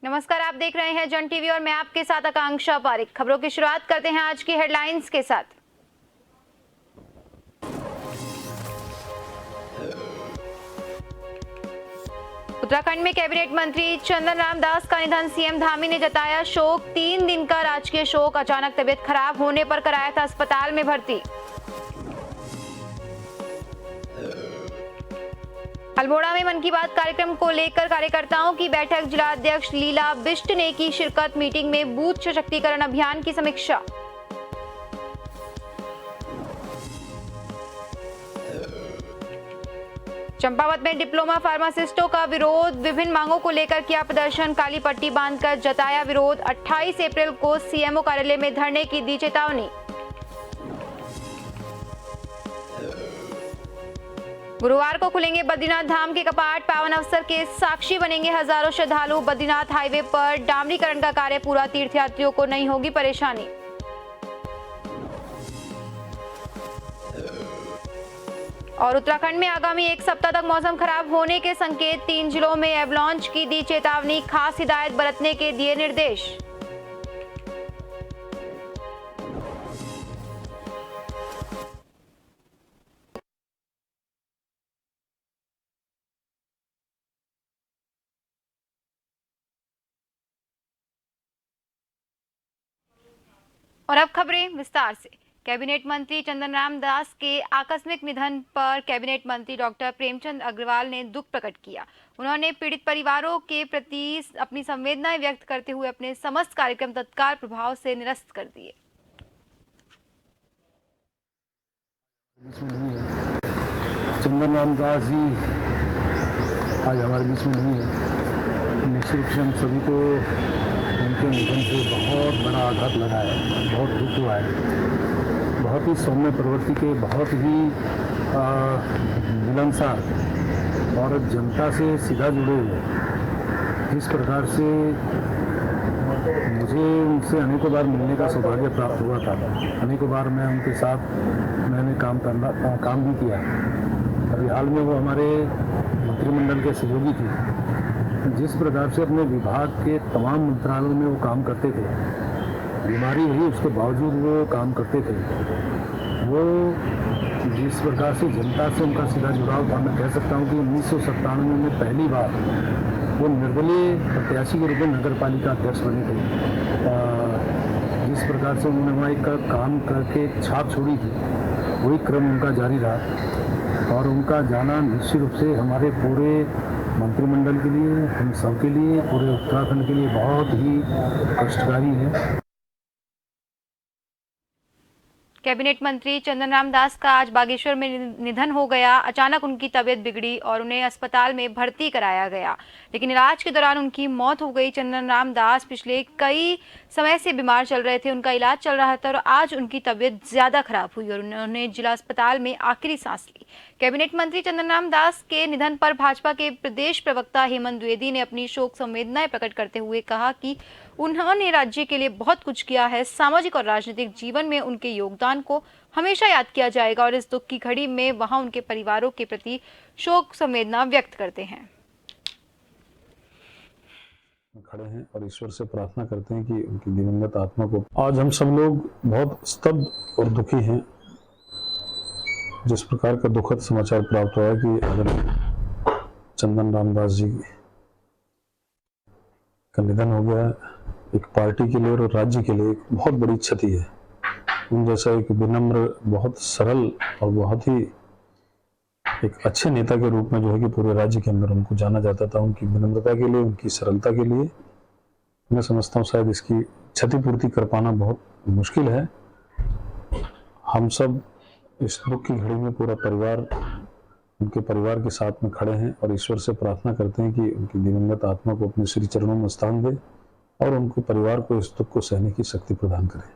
नमस्कार, आप देख रहे हैं जन टीवी और मैं आपके साथ आकांक्षा पारिक। खबरों की शुरुआत करते हैं आज की हेडलाइंस के साथ। उत्तराखंड में कैबिनेट मंत्री चंदन राम दास का निधन, सीएम धामी ने जताया शोक। 3 दिन का राजकीय शोक, अचानक तबीयत खराब होने पर कराया था अस्पताल में भर्ती। अल्मोड़ा में मन की बात कार्यक्रम को लेकर कार्यकर्ताओं की बैठक, जिला अध्यक्ष लीला बिष्ट ने की शिरकत। मीटिंग में बूथ सशक्तिकरण अभियान की समीक्षा। चंपावत में डिप्लोमा फार्मासिस्टों का विरोध, विभिन्न मांगों को लेकर किया प्रदर्शन। काली पट्टी बांधकर जताया विरोध। 28 अप्रैल को सीएमओ कार्यालय में धरने की दी चेतावनी। गुरुवार को खुलेंगे बद्रीनाथ धाम के कपाट, पावन अवसर के साक्षी बनेंगे हजारों श्रद्धालु। बद्रीनाथ हाईवे पर डामरीकरण का कार्य पूरा, तीर्थयात्रियों को नहीं होगी परेशानी। और उत्तराखंड में आगामी 1 सप्ताह तक मौसम खराब होने के संकेत, 3 जिलों में एवलांच की दी चेतावनी, खास हिदायत बरतने के दिए निर्देश। और अब खबरें विस्तार से। कैबिनेट मंत्री चंदन राम दास के आकस्मिक निधन पर कैबिनेट मंत्री डॉक्टर प्रेमचंद अग्रवाल ने दुख प्रकट किया। उन्होंने पीड़ित परिवारों के प्रति अपनी संवेदनाएं व्यक्त करते हुए अपने समस्त कार्यक्रम तत्काल प्रभाव से निरस्त कर दिए। चंदन राम दास जी आज हमारे बीच में नहीं है। निश्चित रूप से हम सभी को उनके निधन से बहुत बड़ा आघात लगा है, बहुत दुख हुआ है। बहुत ही सौम्य प्रवृत्ति के, बहुत ही मिलनसार और जनता से सीधा जुड़े हुए, जिस प्रकार से मुझे उनसे अनेकों बार मिलने का सौभाग्य प्राप्त हुआ था। अनेकों बार मैं उनके साथ मैंने काम भी किया। अभी हाल में वो हमारे मंत्रिमंडल के सहयोगी थे। जिस प्रकार से अपने विभाग के तमाम मंत्रालयों में वो काम करते थे, बीमारी रही उसके बावजूद वो काम करते थे। वो जिस प्रकार से जनता से उनका सीधा जुड़ाव था, मैं कह सकता हूँ कि 1997 में पहली बार वो निर्दलीय प्रत्याशी के रूप में नगर पालिका अध्यक्ष बने थे। जिस प्रकार से उन्होंने वहाँ एक काम करके छाप छोड़ी थी, वही क्रम उनका जारी रहा। और उनका जाना निश्चित रूप से हमारे पूरे मंत्रिमंडल के लिए, हम सब के लिए, पूरे उत्तराखंड के लिए बहुत ही कष्टकारी है। कैबिनेट मंत्री चंदन राम दास का आज बागेश्वर में निधन हो गया। अचानक उनकी तबीयत बिगड़ी और उन्हें अस्पताल में भर्ती कराया गया, लेकिन इलाज के दौरान उनकी मौत हो गई। चंदन राम दास पिछले कई समय से बीमार चल रहे थे, उनका इलाज चल रहा था और आज उनकी तबीयत ज्यादा खराब हुई और उन्होंने जिला अस्पताल में आखिरी सांस ली। कैबिनेट मंत्री चंदन राम दास के निधन पर भाजपा के प्रदेश प्रवक्ता हेमंत द्विवेदी ने अपनी शोक संवेदनाएं प्रकट करते हुए कहा कि उन्होंने राज्य के लिए बहुत कुछ किया है। सामाजिक और राजनीतिक जीवन में उनके योगदान को हमेशा याद किया जाएगा और इस दुख की घड़ी में वहां उनके परिवारों के प्रति शोक संवेदना व्यक्त करते हैं। खड़े हैं और ईश्वर से प्रार्थना करते हैं कि उनकी दिवंगत आत्मा को। आज हम सब लोग बहुत स्तब्ध और दुखी हैं। जिस प्रकार का दुखद समाचार प्राप्त हुआ कि अगर चंदन राम दास जी का निधन हो गया, एक पार्टी के लिए और राज्य के लिए एक बहुत बड़ी क्षति है। उन जैसा एक विनम्र, बहुत सरल और बहुत ही एक अच्छे नेता के रूप में जो है कि पूरे राज्य के अंदर उनको जाना जाता था। उनकी विनम्रता के लिए, उनकी सरलता के लिए मैं समझता हूँ शायद इसकी क्षतिपूर्ति कर पाना बहुत मुश्किल है। हम सब इस दुख की घड़ी में पूरा परिवार उनके परिवार के साथ में खड़े हैं और ईश्वर से प्रार्थना करते हैं कि उनकी दिवंगत आत्मा को अपने श्री चरणों में स्थान दे और उनके परिवार को इस दुख को सहने की शक्ति प्रदान करें।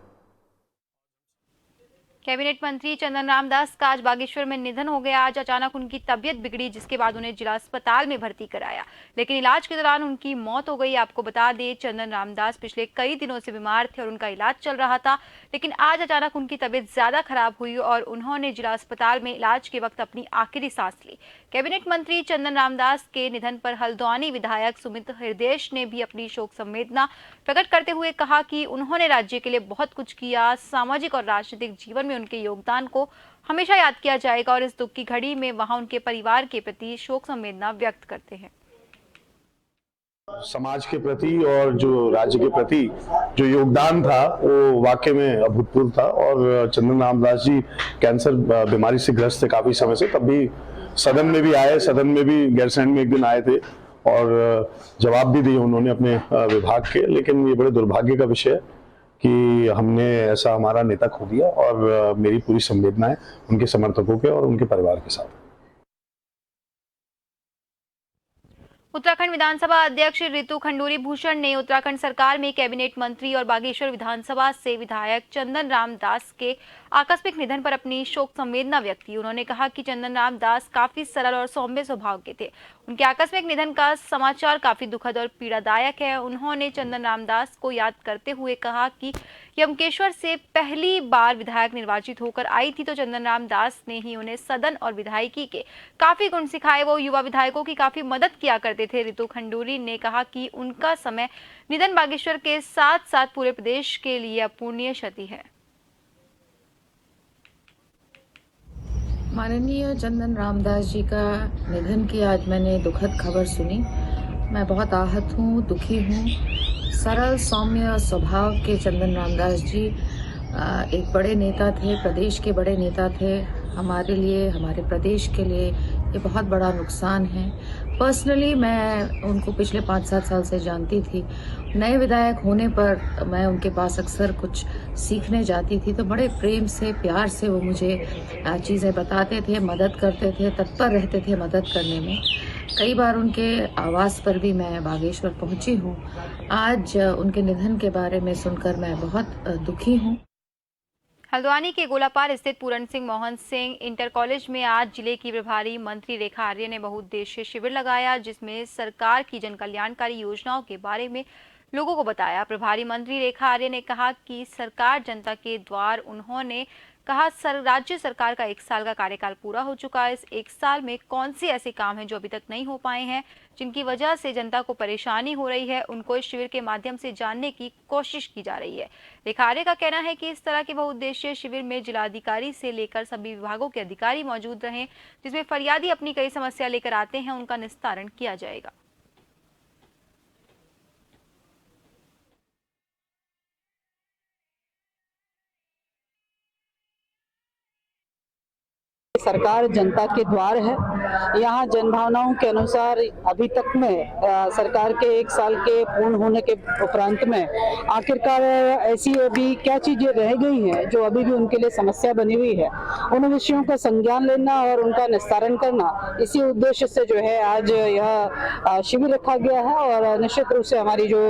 कैबिनेट मंत्री चंदन राम दास का आज बागेश्वर में निधन हो गया। आज अचानक उनकी तबीयत बिगड़ी, जिसके बाद उन्हें जिला अस्पताल में भर्ती कराया, लेकिन इलाज के दौरान उनकी मौत हो गई। आपको बता दें, चंदन राम दास पिछले कई दिनों से बीमार थे और उनका इलाज चल रहा था, लेकिन आज अचानक उनकी तबीयत ज्यादा खराब हुई और उन्होंने जिला अस्पताल में इलाज के वक्त अपनी आखिरी सांस ली। कैबिनेट मंत्री चंदन राम दास के निधन पर हल्द्वानी विधायक सुमित हृदयेश ने भी अपनी शोक संवेदना प्रकट करते हुए कहा कि उन्होंने राज्य के लिए बहुत कुछ किया। सामाजिक और राजनीतिक जीवन में उनके योगदान को हमेशा याद किया जाएगा और इस दुख की घड़ी में वहां उनके परिवार के प्रति शोक संवेदना व्यक्त करते हैं। समाज के प्रति और जो राज्य के प्रति जो योगदान था वो वाकई में अभूतपूर्व था। और चंदन रामदास जी कैंसर बीमारी से ग्रस्त थे काफी समय से, तब भी सदन में भी आए, सदन में भी गैरसैंण में एक दिन आए थे और जवाब भी दिए उन्होंने अपने विभाग के। लेकिन ये बड़े दुर्भाग्य का विषय है कि हमने ऐसा हमारा नेता खो दिया और मेरी पूरी संवेदनाएं उनके समर्थकों के और उनके परिवार के साथ। उत्तराखंड विधानसभा अध्यक्ष रितु खंडूरी भूषण ने उत्तराखंड सरकार में कैबिनेट मंत्री और बागेश्वर विधानसभा से विधायक चंदन राम दास के आकस्मिक निधन पर अपनी शोक संवेदना व्यक्त की। उन्होंने कहा कि चंदन राम दास काफी सरल और सौम्य स्वभाव के थे। उनके आकस्मिक निधन का समाचार काफी दुखद और पीड़ादायक है। उन्होंने चंदन राम दास को याद करते हुए कहा कि यमकेश्वर से पहली बार विधायक निर्वाचित होकर आई थी तो चंदन राम दास ने ही उन्हें सदन और विधायकी के काफी गुण सिखाए। वो युवा विधायकों की काफी मदद किया करते थे। रितु खंडूरी ने कहा कि उनका समय निधन बागेश्वर के साथ साथ पूरे प्रदेश के लिए अपूरणीय क्षति है। माननीय चंदन रामदास जी का निधन की आज मैंने दुखद खबर सुनी। मैं बहुत आहत हूँ, दुखी हूँ। सरल सौम्य स्वभाव के चंदन रामदास जी एक बड़े नेता थे, प्रदेश के बड़े नेता थे। हमारे लिए, हमारे प्रदेश के लिए ये बहुत बड़ा नुकसान है। पर्सनली मैं उनको पिछले 5-7 साल से जानती थी। नए विधायक होने पर मैं उनके पास अक्सर कुछ सीखने जाती थी, तो बड़े प्रेम से, प्यार से वो मुझे चीज़ें बताते थे, मदद करते थे, तत्पर रहते थे मदद करने में। कई बार उनके आवास पर भी मैं बागेश्वर पहुंची हूँ। आज उनके निधन के बारे में सुनकर मैं बहुत दुखी हूँ। हल्द्वानी के गोलापार स्थित पूरण सिंह मोहन सिंह इंटर कॉलेज में आज जिले की प्रभारी मंत्री रेखा आर्य ने बहुउद्देशीय शिविर लगाया, जिसमें सरकार की जन कल्याणकारी योजनाओं के बारे में लोगों को बताया। प्रभारी मंत्री रेखा आर्य ने कहा कि सरकार जनता के द्वार। उन्होंने कहा राज्य सरकार का 1 साल का कार्यकाल पूरा हो चुका है। इस 1 साल में कौन से ऐसे काम हैं जो अभी तक नहीं हो पाए हैं, जिनकी वजह से जनता को परेशानी हो रही है, उनको इस शिविर के माध्यम से जानने की कोशिश की जा रही है। रेखा आर्य का कहना है कि इस तरह के बहुउद्देशीय शिविर में जिलाधिकारी से लेकर सभी विभागों के अधिकारी मौजूद रहें, जिसमें फरियादी अपनी कई समस्या लेकर आते हैं, उनका निस्तारण किया जाएगा। सरकार जनता के द्वार है। यहाँ जनभावनाओं के अनुसार अभी तक में सरकार के 1 साल के पूर्ण होने के उपरांत में आखिरकार ऐसी अभी क्या चीजें रह गई हैं जो अभी भी उनके लिए समस्या बनी हुई है, उन विषयों का संज्ञान लेना और उनका निस्तारण करना, इसी उद्देश्य से जो है आज यह शिविर रखा गया है। और निश्चित रूप से हमारी जो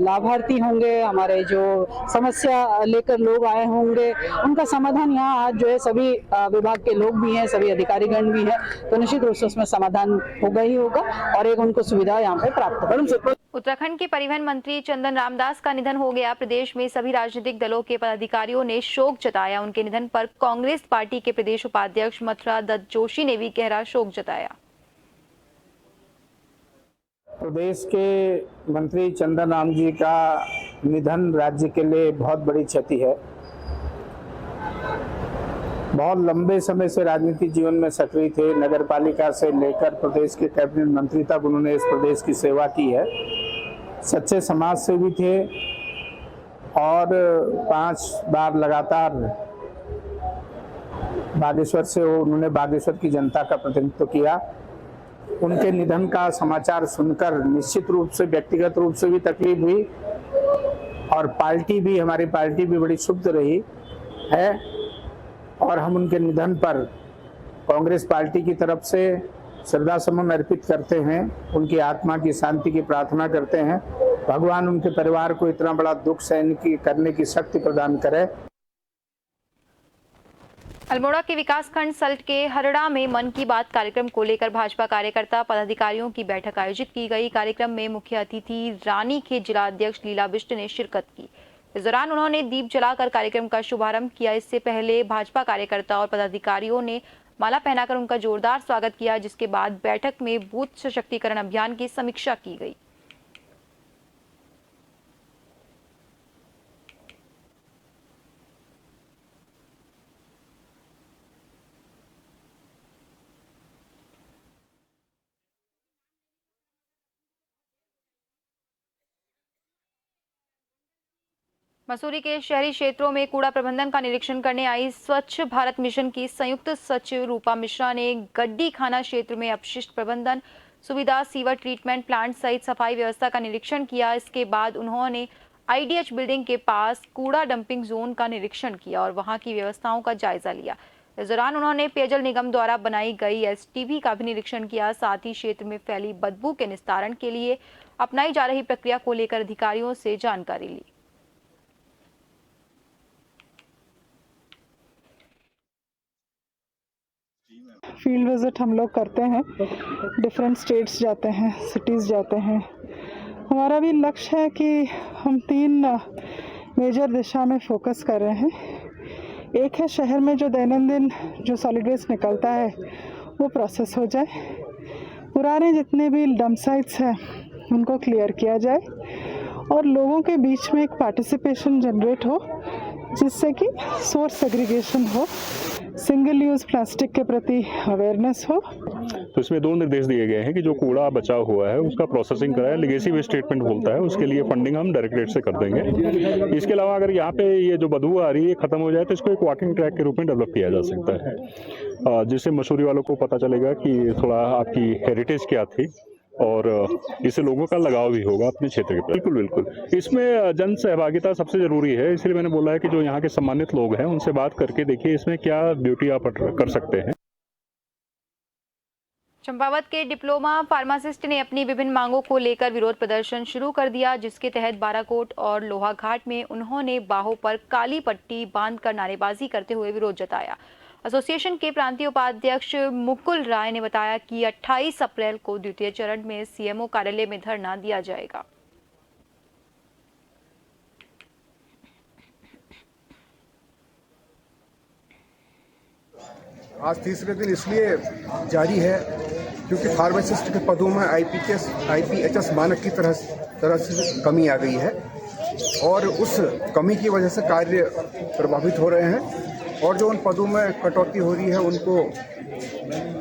लाभार्थी होंगे, हमारे जो समस्या लेकर लोग आए होंगे, उनका समाधान यहाँ आज जो है सभी विभाग के लोग भी हैं, सभी अधिकारीगण भी हैं, तो निश्चित रूप से उसमें समाधान होगा ही होगा और एक उनको सुविधा यहाँ पे प्राप्त होगी। उत्तराखंड के परिवहन मंत्री चंदन रामदास का निधन हो गया। प्रदेश में सभी राजनीतिक दलों के पदाधिकारियों ने शोक जताया। उनके निधन पर कांग्रेस पार्टी के प्रदेश उपाध्यक्ष मथुरा दत्त जोशी ने भी गहरा शोक जताया। प्रदेश के मंत्री चंदन राम जी का निधन राज्य के लिए बहुत बड़ी क्षति है। बहुत लंबे समय से राजनीतिक जीवन में सक्रिय थे। नगर पालिका से लेकर प्रदेश के कैबिनेट मंत्री तक उन्होंने इस प्रदेश की सेवा की है। सच्चे समाज सेवी थे और 5 बार लगातार बागेश्वर से उन्होंने बागेश्वर की जनता का प्रतिनिधित्व किया। उनके निधन का समाचार सुनकर निश्चित रूप से व्यक्तिगत रूप से भी तकलीफ हुई और पार्टी भी, हमारी पार्टी भी बड़ी क्षुब्ध रही है। और हम उनके निधन पर कांग्रेस पार्टी की तरफ से श्रद्धा सुमन अर्पित करते हैं, उनकी आत्मा की शांति की प्रार्थना करते हैं। भगवान उनके परिवार को इतना बड़ा दुख सहन करने की शक्ति प्रदान करे। अल्मोड़ा के विकासखंड सल्ट के हरड़ा में मन की बात कार्यक्रम को लेकर भाजपा कार्यकर्ता पदाधिकारियों की बैठक आयोजित की गई। कार्यक्रम में मुख्य अतिथि रानीखेत जिला अध्यक्ष लीला बिष्ट ने शिरकत की। इस दौरान उन्होंने दीप जलाकर कार्यक्रम का शुभारंभ किया। इससे पहले भाजपा कार्यकर्ता और पदाधिकारियों ने माला पहनाकर उनका जोरदार स्वागत किया, जिसके बाद बैठक में बूथ सशक्तिकरण अभियान की समीक्षा की गई। मसूरी के शहरी क्षेत्रों में कूड़ा प्रबंधन का निरीक्षण करने आई स्वच्छ भारत मिशन की संयुक्त सचिव रूपा मिश्रा ने गड्डी खाना क्षेत्र में अपशिष्ट प्रबंधन सुविधा, सीवर ट्रीटमेंट प्लांट सहित सफाई व्यवस्था का निरीक्षण किया। इसके बाद उन्होंने आईडीएच बिल्डिंग के पास कूड़ा डंपिंग जोन का निरीक्षण किया और वहां की व्यवस्थाओं का जायजा लिया। इस दौरान उन्होंने पेयजल निगम द्वारा बनाई गई एसटीवी का भी निरीक्षण किया। साथ ही क्षेत्र में फैली बदबू के निस्तारण के लिए अपनाई जा रही प्रक्रिया को लेकर अधिकारियों से जानकारी ली। फील्ड विजिट हम लोग करते हैं, डिफरेंट स्टेट्स जाते हैं, सिटीज़ जाते हैं। हमारा भी लक्ष्य है कि हम 3 मेजर दिशा में फोकस कर रहे हैं। एक है शहर में जो दैनंदिन जो सॉलिड वेस्ट निकलता है वो प्रोसेस हो जाए, पुराने जितने भी डंप साइट्स हैं उनको क्लियर किया जाए और लोगों के बीच में एक पार्टिसिपेशन जनरेट हो जिससे कि सोर्स सेग्रीगेशन हो, सिंगल यूज़ प्लास्टिक के प्रति अवेयरनेस हो। तो इसमें 2 निर्देश दिए गए हैं कि जो कूड़ा बचा हुआ है उसका प्रोसेसिंग कराया, लिगेसी वेस्ट ट्रीटमेंट बोलता है, उसके लिए फंडिंग हम डायरेक्टरेट से कर देंगे। इसके अलावा अगर यहाँ पे ये जो बदबू आ रही है खत्म हो जाए तो इसको एक वॉकिंग ट्रैक के रूप में डेवलप किया जा सकता है, जिससे मसूरी वालों को पता चलेगा कि थोड़ा आपकी हेरिटेज क्या थी और इससे लोगों का लगाव भी होगा अपने क्षेत्र के प्रति। बिल्कुल इसमें जन सहभागिता सबसे जरूरी है, इसलिए मैंने बोला है कि जो यहाँ के सम्मानित लोग हैं उनसे बात करके देखिए इसमें क्या ब्यूटी आप कर सकते हैं। चंपावत के डिप्लोमा फार्मासिस्ट ने अपनी विभिन्न मांगों को लेकर विरोध प्रदर्शन शुरू कर दिया, जिसके तहत बाराकोट और लोहाघाट में उन्होंने बाहों पर काली पट्टी बांधकर नारेबाजी करते हुए विरोध जताया। एसोसिएशन के प्रांतीय उपाध्यक्ष मुकुल राय ने बताया कि 28 अप्रैल को द्वितीय चरण में सीएमओ कार्यालय में धरना दिया जाएगा। आज तीसरे दिन इसलिए जारी है क्योंकि फार्मासिस्ट के पदों में आईपीएचएस मानक की तरह से कमी आ गई है और उस कमी की वजह से कार्य प्रभावित हो रहे हैं और जो उन पदों में कटौती हो रही है उनको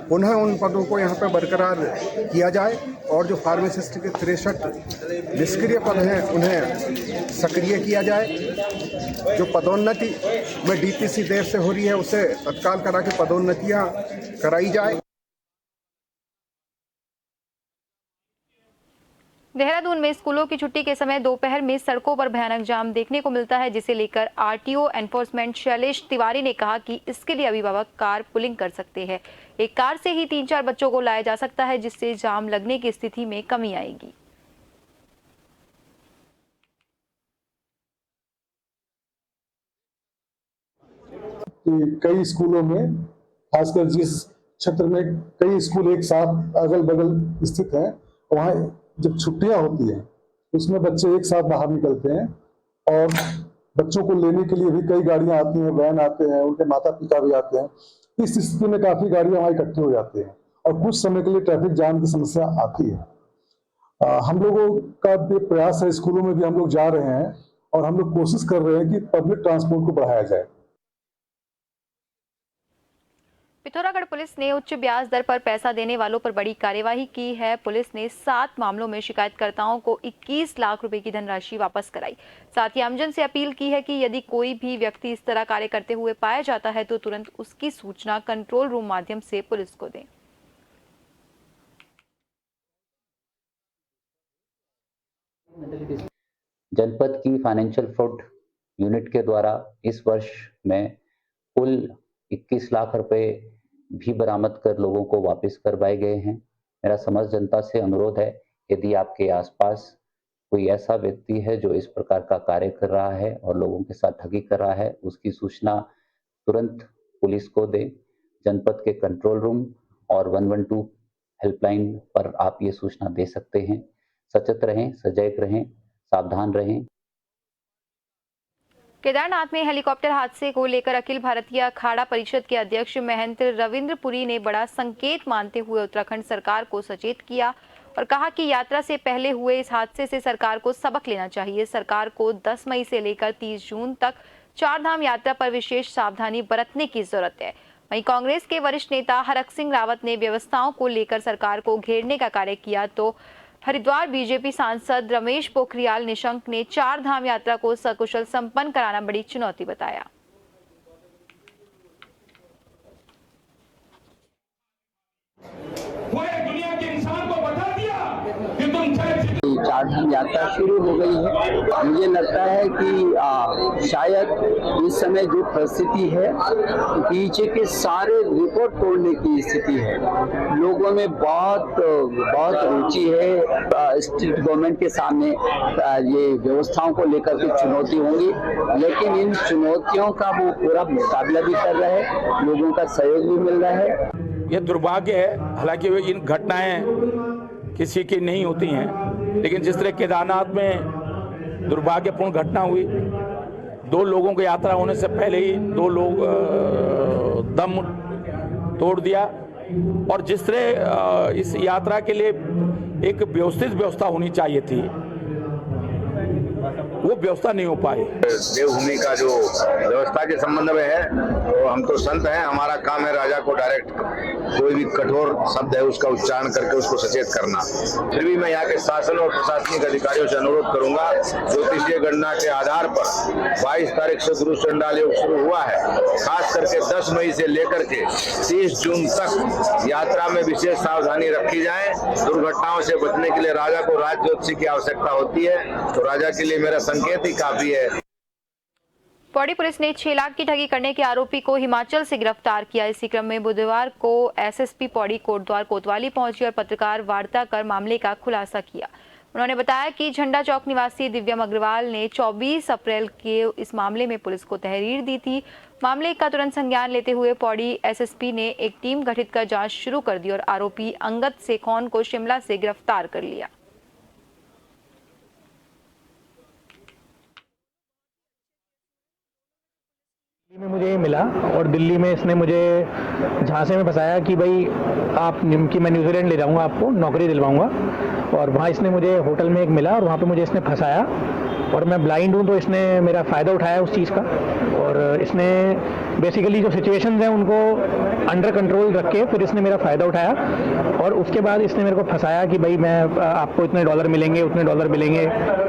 पुनः उन पदों को यहाँ पर बरकरार किया जाए और जो फार्मासिस्ट के 63 निष्क्रिय पद हैं उन्हें सक्रिय किया जाए। जो पदोन्नति में डीपीसी देर से हो रही है उसे तत्काल करा के पदोन्नतियाँ कराई जाए। देहरादून में स्कूलों की छुट्टी के समय दोपहर में सड़कों पर भयानक जाम देखने को मिलता है, जिसे लेकर आरटीओ एनफोर्समेंट शैलेश तिवारी ने कहा कि इसके लिए अभिभावक कार पुलिंग कर सकते हैं। एक कार से ही 3-4 बच्चों को लाया जा सकता है, जिससे जाम लगने की स्थिति में कमी आएगी। कई स्कूलों में, खासकर जिस क्षेत्र में कई स्कूल एक साथ अगल बगल स्थित हैं, वहाँ जब छुट्टियां होती हैं उसमें बच्चे एक साथ बाहर निकलते हैं और बच्चों को लेने के लिए भी कई गाड़ियां आती हैं, वैन आते हैं, उनके माता पिता भी आते हैं। इस स्थिति में काफी गाड़ियां वहां इकट्ठी हो जाती हैं और कुछ समय के लिए ट्रैफिक जाम की समस्या आती है। हम लोगों का ये प्रयास है, स्कूलों में भी हम लोग जा रहे हैं और हम लोग कोशिश कर रहे हैं कि पब्लिक ट्रांसपोर्ट को बढ़ाया जाए। पिथौरागढ़ पुलिस ने उच्च ब्याज दर पर पैसा देने वालों पर बड़ी कार्यवाही की है। पुलिस ने 7 मामलों में शिकायतकर्ताओं को 21 लाख रुपए की धनराशि वापस कराई। साथ ही आमजन से अपील की है कि यदि कोई भी व्यक्ति इस तरह कार्य करते हुए पाया जाता है तो तुरंत उसकी सूचना कंट्रोल रूम माध्यम से पुलिस को दें। जनपद की फाइनेंशियल फ्रॉड यूनिट के द्वारा इस वर्ष में कुल 21 लाख रुपए भी बरामद कर लोगों को वापस करवाए गए हैं। मेरा समस्त जनता से अनुरोध है, यदि आपके आसपास कोई ऐसा व्यक्ति है जो इस प्रकार का कार्य कर रहा है और लोगों के साथ ठगी कर रहा है, उसकी सूचना तुरंत पुलिस को दें। जनपद के कंट्रोल रूम और 112 हेल्पलाइन पर आप ये सूचना दे सकते हैं। सचेत रहें, सजग रहें, सावधान रहें। केदारनाथ में हेलीकॉप्टर हादसे को लेकर अखिल भारतीय अखाड़ा परिषद के अध्यक्ष महंत रविंद्र पुरी ने बड़ा संकेत मानते हुए उत्तराखंड सरकार को सचेत किया और कहा कि यात्रा से पहले हुए इस हादसे से सरकार को सबक लेना चाहिए। सरकार को 10 मई से लेकर 30 जून तक चारधाम यात्रा पर विशेष सावधानी बरतने की जरूरत है। वहीं कांग्रेस के वरिष्ठ नेता हरक सिंह रावत ने व्यवस्थाओं को लेकर सरकार को घेरने का कार्य किया तो हरिद्वार बीजेपी सांसद रमेश पोखरियाल निशंक ने चार धाम यात्रा को सकुशल संपन्न कराना बड़ी चुनौती बताया। चारधाम यात्रा शुरू हो गई है। मुझे लगता है कि शायद इस समय जो परिस्थिति है पीछे के सारे रिकॉर्ड तोड़ने की स्थिति है। लोगों में बहुत रुचि है। स्टेट गवर्नमेंट के सामने ये व्यवस्थाओं को लेकर के चुनौती होंगी, लेकिन इन चुनौतियों का वो पूरा मुकाबला भी कर रहे हैं, लोगों का सहयोग भी मिल रहा है। ये दुर्भाग्य है, हालांकि इन घटनाएं किसी की नहीं होती हैं, लेकिन जिस तरह केदारनाथ में दुर्भाग्यपूर्ण घटना हुई, 2 लोगों की यात्रा होने से पहले ही 2 लोग दम तोड़ दिया, और जिस तरह इस यात्रा के लिए एक व्यवस्थित व्यवस्था होनी चाहिए थी, वो व्यवस्था नहीं हो पाई। देवभूमि का जो व्यवस्था के संबंध में है, तो हम तो संत हैं, हमारा काम है राजा को डायरेक्ट कोई भी कठोर शब्द है उसका उच्चारण करके उसको सचेत करना। फिर भी मैं यहाँ के शासन और प्रशासनिक अधिकारियों से अनुरोध करूंगा, ज्योतिषीय गणना के आधार पर 22 तारीख से गुरु चंडाल योग शुरू हुआ है। खास करके 10 मई से लेकर के 30 जून तक यात्रा में विशेष सावधानी रखी जाए। दुर्घटनाओं से बचने के लिए राजा को राज ज्योतिषी की आवश्यकता होती है, तो राजा के लिए मेरा संकेत ही काफी है। पौड़ी पुलिस ने 6 लाख की ठगी करने के आरोपी को हिमाचल से गिरफ्तार किया। इसी क्रम में बुधवार को एसएसपी पौड़ी कोटद्वार कोतवाली पहुंची और पत्रकार वार्ता कर मामले का खुलासा किया। उन्होंने बताया कि झंडा चौक निवासी दिव्यम अग्रवाल ने 24 अप्रैल के इस मामले में पुलिस को तहरीर दी थी। मामले का तुरंत संज्ञान लेते हुए पौड़ी एसएसपी ने एक टीम गठित कर जांच शुरू कर दी और आरोपी अंगद सेखौन को शिमला से गिरफ्तार कर लिया। में मुझे ये मिला और दिल्ली में इसने मुझे झांसे में फंसाया कि भाई कि मैं न्यूजीलैंड ले जाऊंगा, आपको नौकरी दिलवाऊंगा, और वहाँ इसने मुझे होटल में एक मिला और वहाँ पे मुझे इसने फंसाया और मैं ब्लाइंड हूँ, तो इसने मेरा फ़ायदा उठाया उस चीज़ का। और इसने बेसिकली जो सिचुएशंस हैं उनको अंडर कंट्रोल रख के फिर इसने मेरा फ़ायदा उठाया और उसके बाद इसने मेरे को फंसाया कि भाई मैं आपको इतने डॉलर मिलेंगे, उतने डॉलर मिलेंगे।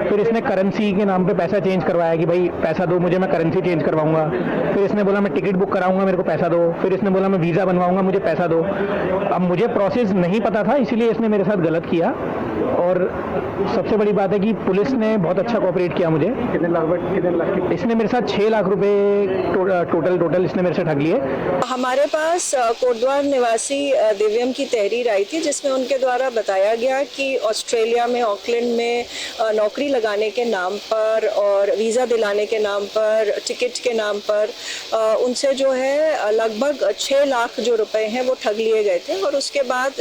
फिर इसने करेंसी के नाम पे पैसा चेंज करवाया कि भाई पैसा दो मुझे, मैं करेंसी चेंज करवाऊंगा। फिर इसने बोला मैं टिकट बुक कराऊंगा, मेरे को पैसा दो। फिर इसने बोला मैं वीज़ा बनवाऊंगा, मुझे पैसा दो। अब मुझे प्रोसेस नहीं पता था, इसीलिए इसने मेरे साथ गलत किया। और सबसे बड़ी बात है कि पुलिस ने बहुत अच्छा कोऑपरेट किया मुझे। कितने लाख इसने मेरे साथ 6 लाख रुपए टोटल इसने मेरे से ठग लिए। हमारे पास कोटद्वार निवासी दिव्यम की तहरीर आई थी, जिसमें उनके द्वारा बताया गया कि ऑस्ट्रेलिया में ऑकलैंड में नौकरी लगाने के नाम पर और वीज़ा दिलाने के नाम पर, टिकट के नाम पर उनसे जो है लगभग 6 लाख जो रुपए हैं वो ठग लिए गए थे। और उसके बाद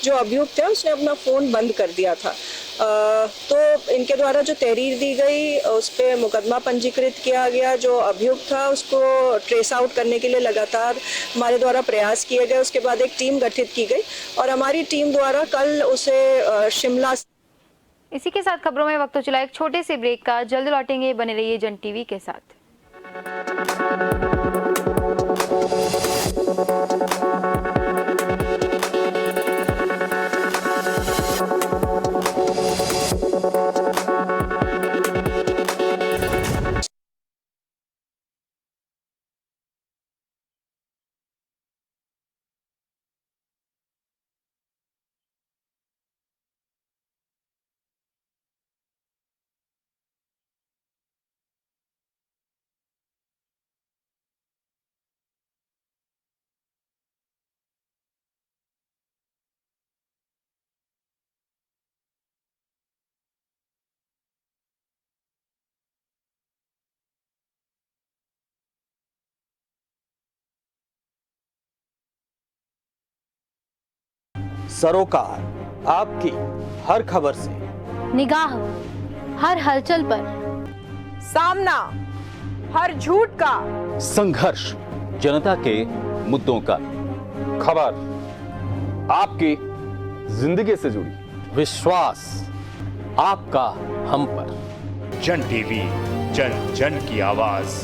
जो अभियुक्त है उसने अपना फ़ोन बंद कर दिया था। तो इनके द्वारा जो तहरीर दी गई उस पर मुकदमा पंजीकृत किया गया। जो अभियुक्त था उसको ट्रेस आउट करने के लिए लगातार हमारे द्वारा प्रयास किए गए। उसके बाद एक टीम गठित की गई और हमारी टीम द्वारा कल उसे शिमला। इसी के साथ खबरों में वक्त हो चला एक छोटे से ब्रेक का। जल्द लौटेंगे, बने रहिए जन टीवी के साथ। सरोकार आपकी हर खबर से, निगाह हर हलचल पर, सामना हर झूठ का, संघर्ष जनता के मुद्दों का, खबर आपकी जिंदगी से जुड़ी, विश्वास आपका हम पर। जन टीवी, जन जन की आवाज।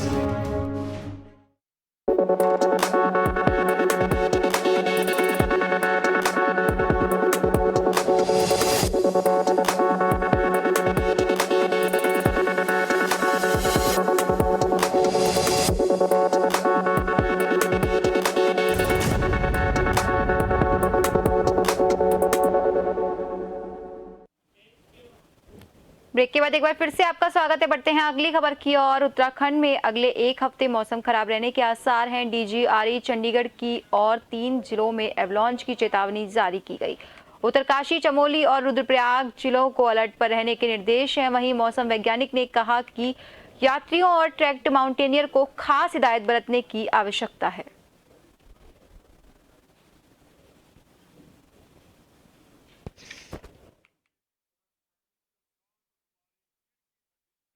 ब्रेक के बाद एक बार फिर से आपका स्वागत है। बढ़ते हैं अगली खबर की और। उत्तराखंड में अगले एक हफ्ते मौसम खराब रहने के आसार हैं। डीजीआरई चंडीगढ़ की और 3 जिलों में एवलांच की चेतावनी जारी की गई। उत्तरकाशी, चमोली और रुद्रप्रयाग जिलों को अलर्ट पर रहने के निर्देश हैं। वहीं मौसम वैज्ञानिक ने कहा कि यात्रियों और ट्रैक्ड माउंटेनियर को खास हिदायत बरतने की आवश्यकता है।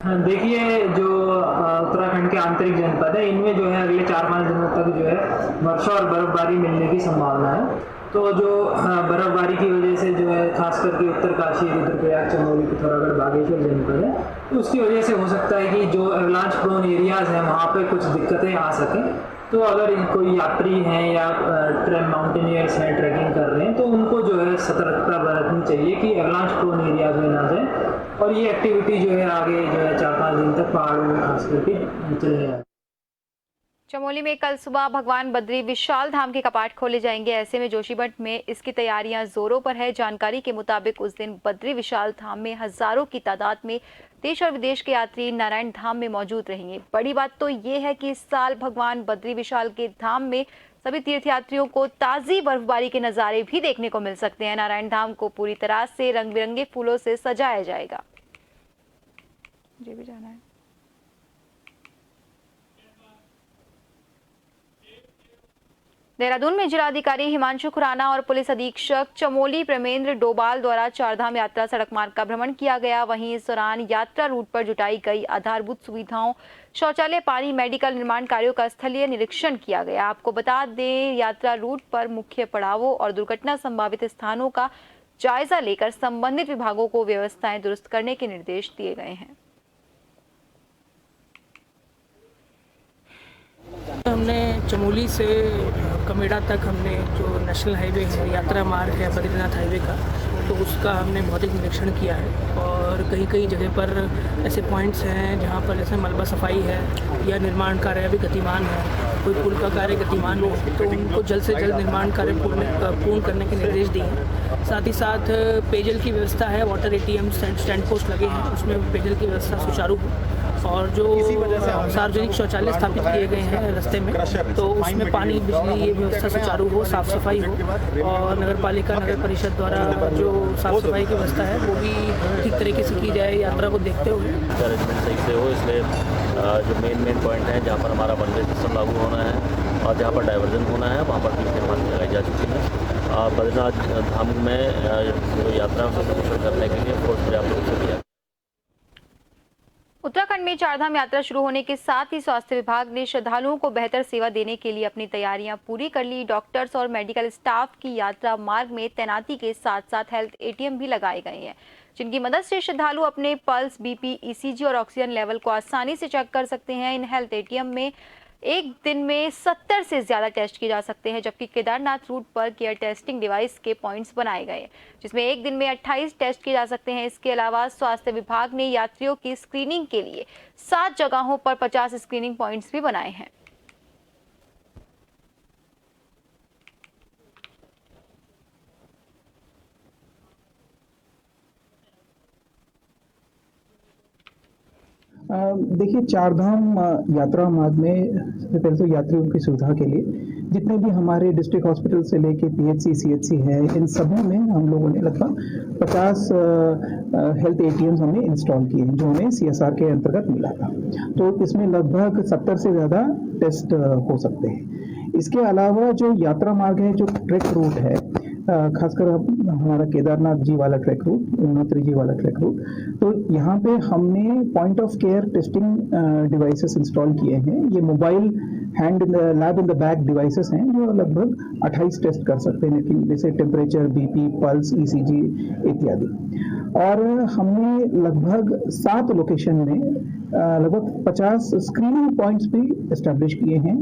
देखिए, जो उत्तराखंड के आंतरिक जनपद है, इनमें जो है अगले 4-5 दिनों तक जो है वर्षा और बर्फबारी मिलने की संभावना है। तो जो बर्फबारी की वजह से जो है खास करके उत्तरकाशी, रुद्रप्रयाग, चमोली, पिथौरागढ़, बागेश्वर जनपद है, तो उसकी वजह से हो सकता है कि जो एवलांच प्रोन एरियाज हैं वहाँ पे कुछ दिक्कतें आ सकें। तो अगर कोई यात्री हैं या माउंटेनियर्स हैं, ट्रैकिंग कर रहे हैं, तो उनको जो है सतर्कता बरतनी चाहिए कि एवलांच प्रोन एरियाज में ना जाए और ये एक्टिविटी जो है आगे जो है 4-5 दिन तक पहाड़ों में खास करके चलने वाली। चमोली में कल सुबह भगवान बद्री विशाल धाम के कपाट खोले जाएंगे। ऐसे में जोशीमठ में इसकी तैयारियां जोरों पर है। जानकारी के मुताबिक उस दिन बद्री विशाल धाम में हजारों की तादाद में देश और विदेश के यात्री नारायण धाम में मौजूद रहेंगे। बड़ी बात तो ये है कि इस साल भगवान बद्री विशाल के धाम में सभी तीर्थयात्रियों को ताज़ी बर्फबारी के नज़ारे भी देखने को मिल सकते हैं। नारायण धाम को पूरी तरह से रंग बिरंगे फूलों से सजाया जाएगा। मुझे भी जाना है। देहरादून में जिलाधिकारी हिमांशु खुराना और पुलिस अधीक्षक चमोली प्रेमेंद्र डोभाल द्वारा चारधाम यात्रा सड़क मार्ग का भ्रमण किया गया। वहीं इस दौरान यात्रा रूट पर जुटाई गई आधारभूत सुविधाओं, शौचालय, पानी, मेडिकल निर्माण कार्यों का स्थलीय निरीक्षण किया गया। आपको बता दें, यात्रा रूट पर मुख्य पड़ावों और दुर्घटना संभावित स्थानों का जायजा लेकर संबंधित विभागों को व्यवस्थाएं दुरुस्त करने के निर्देश दिए गए हैं। हमने चमोली से कमेड़ा तक हमने जो नेशनल हाईवे है, यात्रा मार्ग है बद्रीनाथ हाईवे का, तो उसका हमने भौतिक निरीक्षण किया है। और कई कई जगह पर ऐसे पॉइंट्स हैं जहां पर जैसे मलबा सफाई है या निर्माण कार्य अभी गतिमान है, कोई पुल का कार्य गतिमान हो, तो उनको जल्द से जल्द निर्माण कार्य पूर्ण करने के निर्देश दिए हैं। साथ ही साथ पेयजल की व्यवस्था है, वाटर ATM स्टैंड पोस्ट लगे हैं, उसमें पेयजल की व्यवस्था सुचारू हो। और जो सार्वजनिक शौचालय स्थापित किए गए हैं रास्ते में, तो उसमें पानी, बिजली, ये व्यवस्था सुचारू हो, साफ सफाई हो। और नगर पालिका, नगर परिषद द्वारा जो साफ सफाई की व्यवस्था है वो भी ठीक तरीके से की जाए यात्रा को देखते हुए। अरेंजमेंट सही से हो, इसलिए जो मेन पॉइंट है जहाँ पर हमारा वन वे सिस्टम लागू होना है और जहाँ पर डाइवर्जन होना है वहाँ पर भी पानी लगाई जा चुकी है। बद्रीनाथ धाम में यात्रा को सफल करने के लिए फोर्स पर्याप्त रूप से दिया। उत्तराखंड में चारधाम यात्रा शुरू होने के साथ ही स्वास्थ्य विभाग ने श्रद्धालुओं को बेहतर सेवा देने के लिए अपनी तैयारियां पूरी कर ली। डॉक्टर्स और मेडिकल स्टाफ की यात्रा मार्ग में तैनाती के साथ साथ हेल्थ ATM भी लगाए गए हैं, जिनकी मदद से श्रद्धालु अपने पल्स, BP, ECG और ऑक्सीजन लेवल को आसानी से चेक कर सकते हैं। इन हेल्थ ATM में एक दिन में 70 से ज्यादा टेस्ट किए जा सकते हैं, जबकि केदारनाथ रूट पर केयर टेस्टिंग डिवाइस के पॉइंट्स बनाए गए, जिसमें एक दिन में 28 टेस्ट किए जा सकते हैं। इसके अलावा स्वास्थ्य विभाग ने यात्रियों की स्क्रीनिंग के लिए 7 जगहों पर 50 स्क्रीनिंग पॉइंट्स भी बनाए हैं। देखिए, चारधाम यात्रा मार्ग में सबसे पहले तो यात्रियों की सुविधा के लिए जितने भी हमारे डिस्ट्रिक्ट हॉस्पिटल से लेके PHC, CHC है, इन सभी में हम लोगों ने लगभग 50 हेल्थ ATMs हमने इंस्टॉल किए हैं, जो हमें CSR के अंतर्गत मिला था। तो इसमें लगभग 70 से ज़्यादा टेस्ट हो सकते हैं। इसके अलावा जो यात्रा मार्ग है, जो ट्रैक रूट है, खासकर हमारा केदारनाथ जी वाला ट्रैक रूट, यमुनोत्री जी वाला ट्रैक रूट। तो यहाँ पे हमने point of care testing devices install किए हैं। ये mobile hand in the lab in the bag devices हैं जो लगभग 28 टेस्ट कर सकते हैं, लेकिन जैसे टेम्परेचर, बीपी, पल्स, ईसीजी इत्यादि। और हमने लगभग 7 लोकेशन में लगभग 50 स्क्रीनिंग पॉइंट्स भी एस्टैब्लिश किए हैं।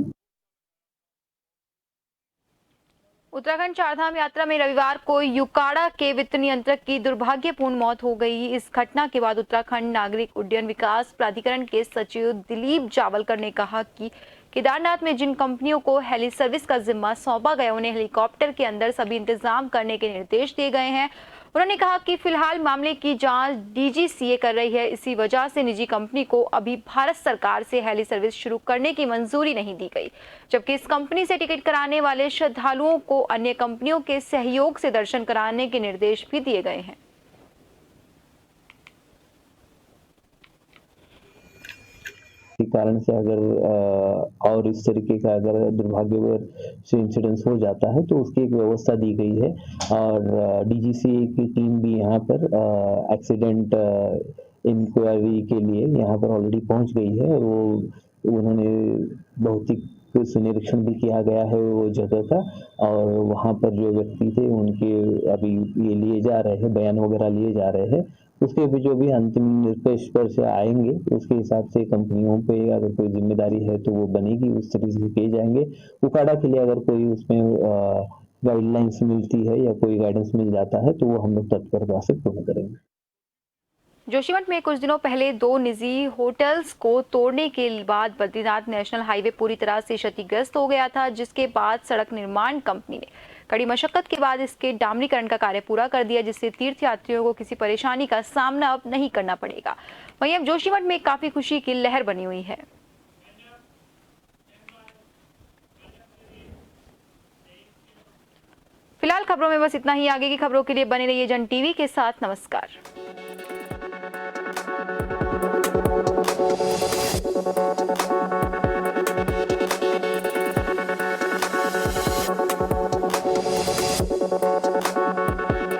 उत्तराखंड चारधाम यात्रा में रविवार को युकाड़ा के वित्त नियंत्रक की दुर्भाग्यपूर्ण मौत हो गई। इस घटना के बाद उत्तराखंड नागरिक उड्डयन विकास प्राधिकरण के सचिव दिलीप जावलकर ने कहा कि केदारनाथ में जिन कंपनियों को हेली सर्विस का जिम्मा सौंपा गया उन्हें हेलीकॉप्टर के अंदर सभी इंतजाम करने के निर्देश दिए गए हैं। उन्होंने कहा कि फिलहाल मामले की जांच डीजीसीए कर रही है। इसी वजह से निजी कंपनी को अभी भारत सरकार से हेली सर्विस शुरू करने की मंजूरी नहीं दी गई, जबकि इस कंपनी से टिकट कराने वाले श्रद्धालुओं को अन्य कंपनियों के सहयोग से दर्शन कराने के निर्देश भी दिए गए हैं। इसी कारण से अगर और इस तरीके का अगर दुर्भाग्यवश इंसिडेंस हो जाता है तो उसकी एक व्यवस्था दी गई है। और डीजीसीए की टीम भी यहाँ पर एक्सीडेंट इंक्वायरी के लिए यहाँ पर ऑलरेडी पहुँच गई है। और उन्होंने भौतिक निरीक्षण भी किया गया है वो जगह का, और वहाँ पर जो व्यक्ति थे उनके अभी ये लिए जा रहे हैं, बयान वगैरह लिए जा रहे हैं। उसके भी जो भी अंतिम निष्कर्ष पर से आएंगे उसके हिसाब से कंपनियों पे अगर कोई जिम्मेदारी है तो वो बनेगी, उस तरीके से किए जाएंगे। उकाड़ा के लिए अगर कोई उसमें गाइडलाइंस मिलती है या कोई गाइडेंस मिल जाता है तो वो हम लोग तत्परता से पूर्ण करेंगे। जोशीमठ में कुछ दिनों पहले 2 निजी होटल्स को तोड़ने के बाद बद्रीनाथ नेशनल हाईवे पूरी तरह से क्षतिग्रस्त हो गया था, जिसके बाद सड़क निर्माण कंपनी ने कड़ी मशक्कत के बाद इसके डामरीकरण का कार्य पूरा कर दिया, जिससे तीर्थयात्रियों को किसी परेशानी का सामना अब नहीं करना पड़ेगा। वहीं अब जोशीमठ में काफी खुशी की लहर बनी हुई है। फिलहाल खबरों में बस इतना ही। आगे की खबरों के लिए बने रहिए जन टीवी के साथ। नमस्कार।